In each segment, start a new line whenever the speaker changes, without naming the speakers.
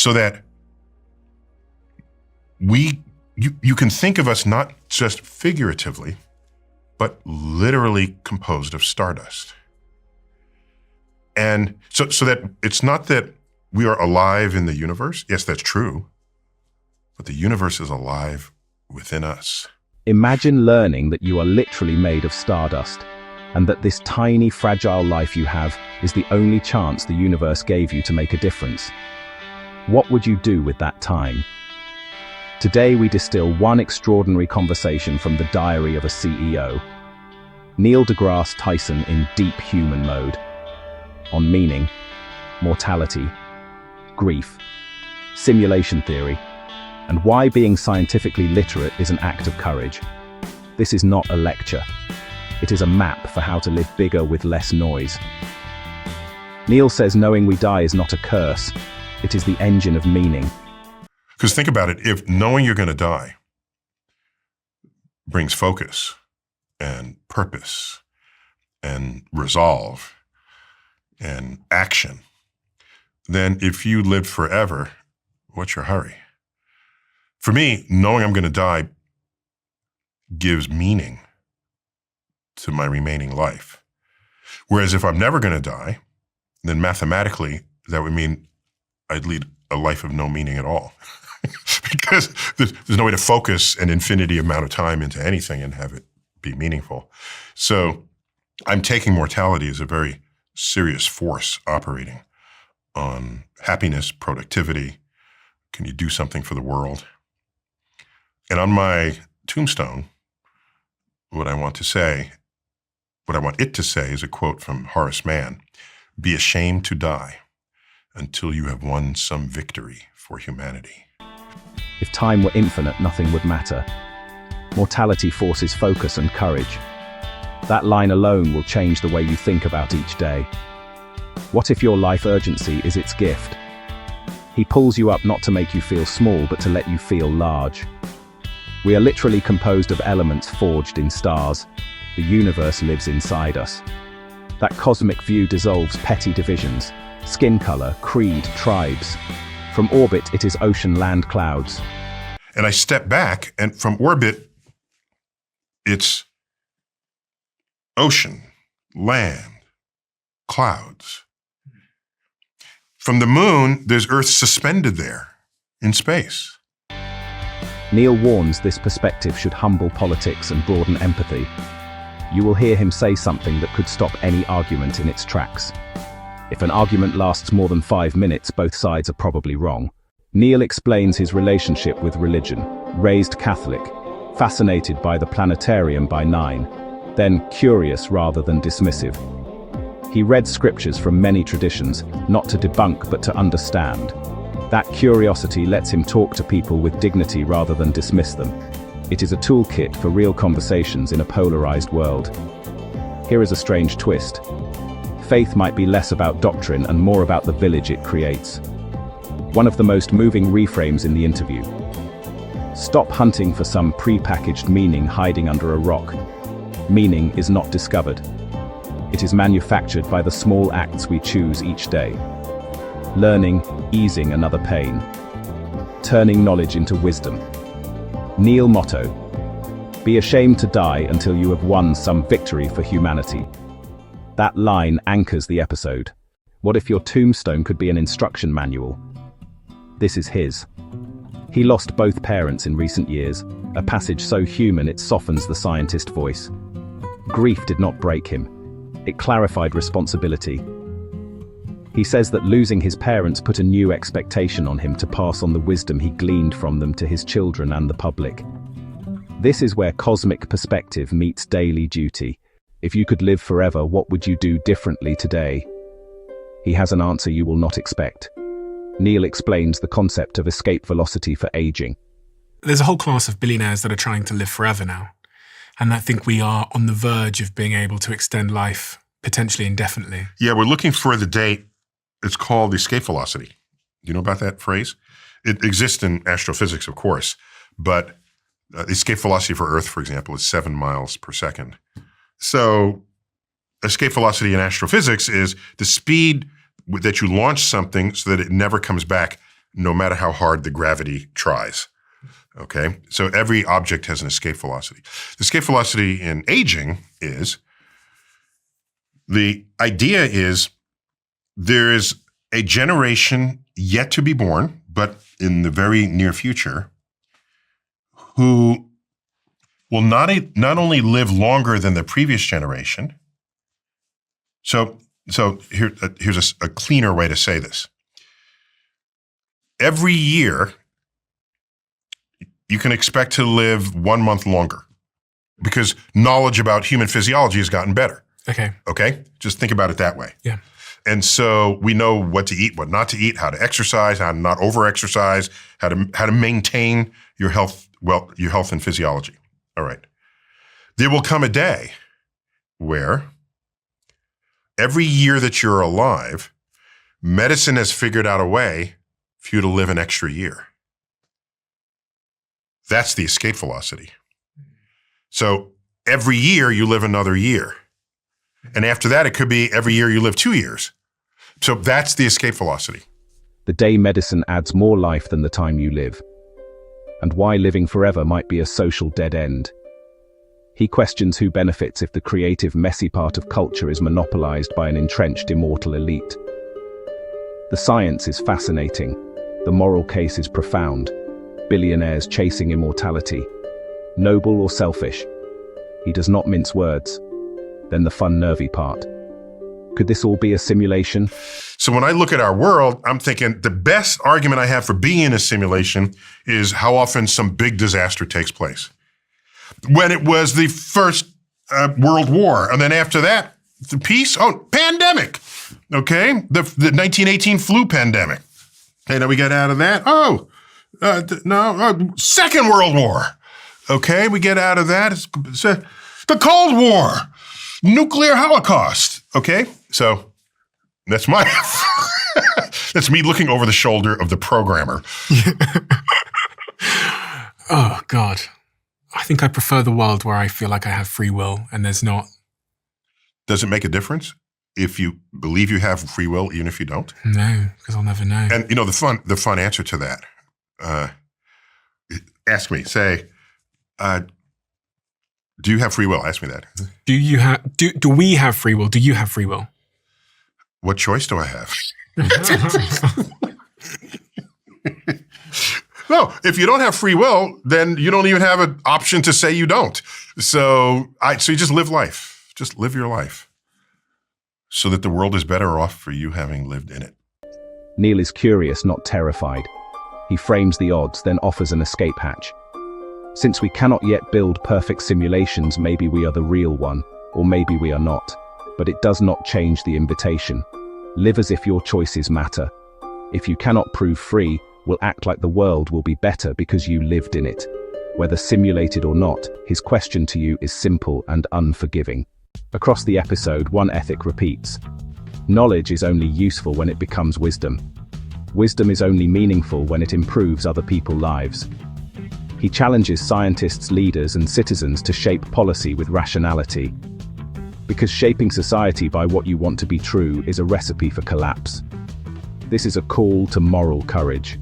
so that you can think of us not just figuratively, but literally composed of stardust. And so that it's not that we are alive in the universe. Yes, that's true. But the universe is alive within us.
Imagine learning that you are literally made of stardust, and that this tiny, fragile life you have is the only chance the universe gave you to make a difference. What would you do with that time? Today we distill one extraordinary conversation from the diary of a CEO. Neil deGrasse Tyson in deep human mode. On meaning, mortality, grief, simulation theory, and why being scientifically literate is an act of courage. This is not a lecture. It is a map for how to live bigger with less noise. Neil says knowing we die is not a curse. It is the engine of meaning.
Because think about it, if knowing you're going to die brings focus and purpose and resolve and action, then if you lived forever, what's your hurry? For me, knowing I'm going to die gives meaning to my remaining life. Whereas if I'm never going to die, then mathematically, that would mean I'd lead a life of no meaning at all. Because there's no way to focus an infinity amount of time into anything and have it be meaningful. So I'm taking mortality as a very serious force operating on happiness, productivity. Can you do something for the world? And on my tombstone, what I want it to say is a quote from Horace Mann: "Be ashamed to die until you have won some victory for humanity."
If time were infinite, nothing would matter. Mortality forces focus and courage. That line alone will change the way you think about each day. What if your life urgency is its gift? He pulls you up not to make you feel small, but to let you feel large. We are literally composed of elements forged in stars. The universe lives inside us. That cosmic view dissolves petty divisions, skin color, creed, tribes. From orbit, it is ocean, land, clouds.
And I step back, and from orbit, it's ocean, land, clouds. From the moon, there's Earth suspended there in space.
Neil warns this perspective should humble politics and broaden empathy. You will hear him say something that could stop any argument in its tracks. If an argument lasts more than 5 minutes, both sides are probably wrong. Neil explains his relationship with religion. Raised Catholic, fascinated by the planetarium by 9, then curious rather than dismissive. He read scriptures from many traditions, not to debunk but to understand. That curiosity lets him talk to people with dignity rather than dismiss them. It is a toolkit for real conversations in a polarized world. Here is a strange twist. Faith might be less about doctrine and more about the village it creates. One of the most moving reframes in the interview. Stop hunting for some pre-packaged meaning hiding under a rock. Meaning is not discovered. It is manufactured by the small acts we choose each day. Learning, easing another pain. Turning knowledge into wisdom. Neil motto: be ashamed to die until you have won some victory for humanity. That line anchors the episode. What if your tombstone could be an instruction manual? This is his. He lost both parents in recent years, a passage so human it softens the scientist voice. Grief did not break him. It clarified responsibility. He says that losing his parents put a new expectation on him to pass on the wisdom he gleaned from them to his children and the public. This is where cosmic perspective meets daily duty. If you could live forever, what would you do differently today? He has an answer you will not expect. Neil explains the concept of escape velocity for aging.
There's a whole class of billionaires that are trying to live forever now. And I think we are on the verge of being able to extend life potentially indefinitely. Yeah,
we're looking for the date. It's called escape velocity. Do you know about that phrase? It exists in astrophysics, of course, but escape velocity for Earth, for example, is 7 miles per second. So escape velocity in astrophysics is the speed that you launch something so that it never comes back no matter how hard the gravity tries. Okay? So every object has an escape velocity. The escape velocity in aging is, the idea is there is a generation yet to be born, but in the very near future, who will not only live longer than the previous generation. So here's a cleaner way to say this. Every year, you can expect to live 1 month longer because knowledge about human physiology has gotten better. Okay? Just think about it that way.
Yeah.
And so we know what to eat, what not to eat, how to exercise, how to not over-exercise, how to maintain your health, your health and physiology. All right. There will come a day where every year that you're alive, medicine has figured out a way for you to live an extra year. That's the escape velocity. So every year you live another year. And after that, it could be every year you live 2 years. So that's the escape velocity.
The day medicine adds more life than the time you live, and why living forever might be a social dead end. He questions who benefits if the creative, messy part of culture is monopolized by an entrenched immortal elite. The science is fascinating. The moral case is profound. Billionaires chasing immortality. Noble or selfish? He does not mince words. Then the fun, nervy part. Could this all be a simulation?
So when I look at our world, I'm thinking the best argument I have for being in a simulation is how often some big disaster takes place. When it was the first World War, and then after that, the peace, pandemic, okay? The 1918 flu pandemic. Okay, now we get out of that. Second World War. Okay, we get out of that. It's the Cold War. Nuclear holocaust. Okay, so that's that's me looking over the shoulder of the programmer.
Oh, God. I think I prefer the world where I feel like I have free will and there's not.
Does it make a difference if you believe you have free will, even if you don't?
No, because I'll never know.
And the fun answer to that, ask me, say, do you have free will? Ask me that.
Do we have free will? Do you have free will?
What choice do I have? No, if you don't have free will, then you don't even have an option to say you don't. So you just live life. Just live your life so that the world is better off for you having lived in it.
Neil is curious, not terrified. He frames the odds, then offers an escape hatch. Since we cannot yet build perfect simulations, maybe we are the real one, or maybe we are not. But it does not change the invitation. Live as if your choices matter. If you cannot prove free, will act like the world will be better because you lived in it. Whether simulated or not, his question to you is simple and unforgiving. Across the episode, one ethic repeats. Knowledge is only useful when it becomes wisdom. Wisdom is only meaningful when it improves other people's lives. He challenges scientists, leaders, and citizens to shape policy with rationality. Because shaping society by what you want to be true is a recipe for collapse. This is a call to moral courage.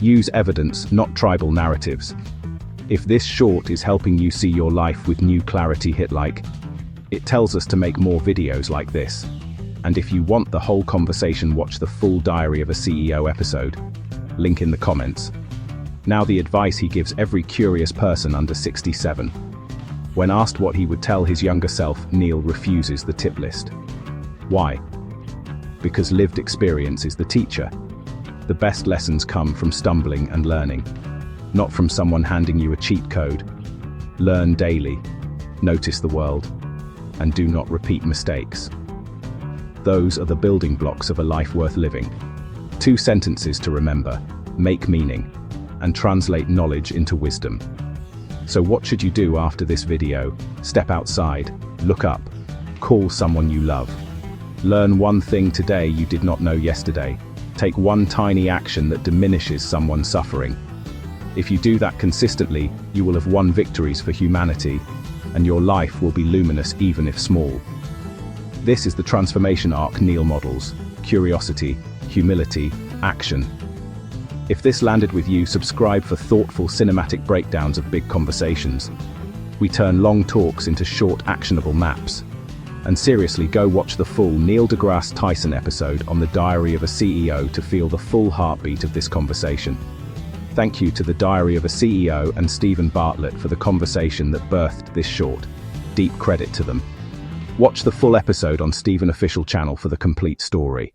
Use evidence, not tribal narratives. If this short is helping you see your life with new clarity, hit like. It tells us to make more videos like this. And if you want the whole conversation, watch the full Diary of a CEO episode. Link in the comments. Now the advice he gives every curious person under 67. When asked what he would tell his younger self, Neil refuses the tip list. Why? Because lived experience is the teacher. The best lessons come from stumbling and learning, not from someone handing you a cheat code. Learn daily, notice the world, and do not repeat mistakes. Those are the building blocks of a life worth living. 2 sentences to remember: make meaning, and translate knowledge into wisdom. So what should you do after this video? Step outside, look up, call someone you love. Learn one thing today you did not know yesterday. Take one tiny action that diminishes someone's suffering. If you do that consistently, you will have won victories for humanity, and your life will be luminous even if small. This is the transformation arc Neil models: curiosity, humility, action. If this landed with you, subscribe for thoughtful cinematic breakdowns of big conversations. We turn long talks into short, actionable maps. And seriously, go watch the full Neil deGrasse Tyson episode on the Diary of a CEO to feel the full heartbeat of this conversation. Thank you to the Diary of a CEO and Steven Bartlett for the conversation that birthed this short. Deep credit to them. Watch the full episode on Steven official channel for the complete story.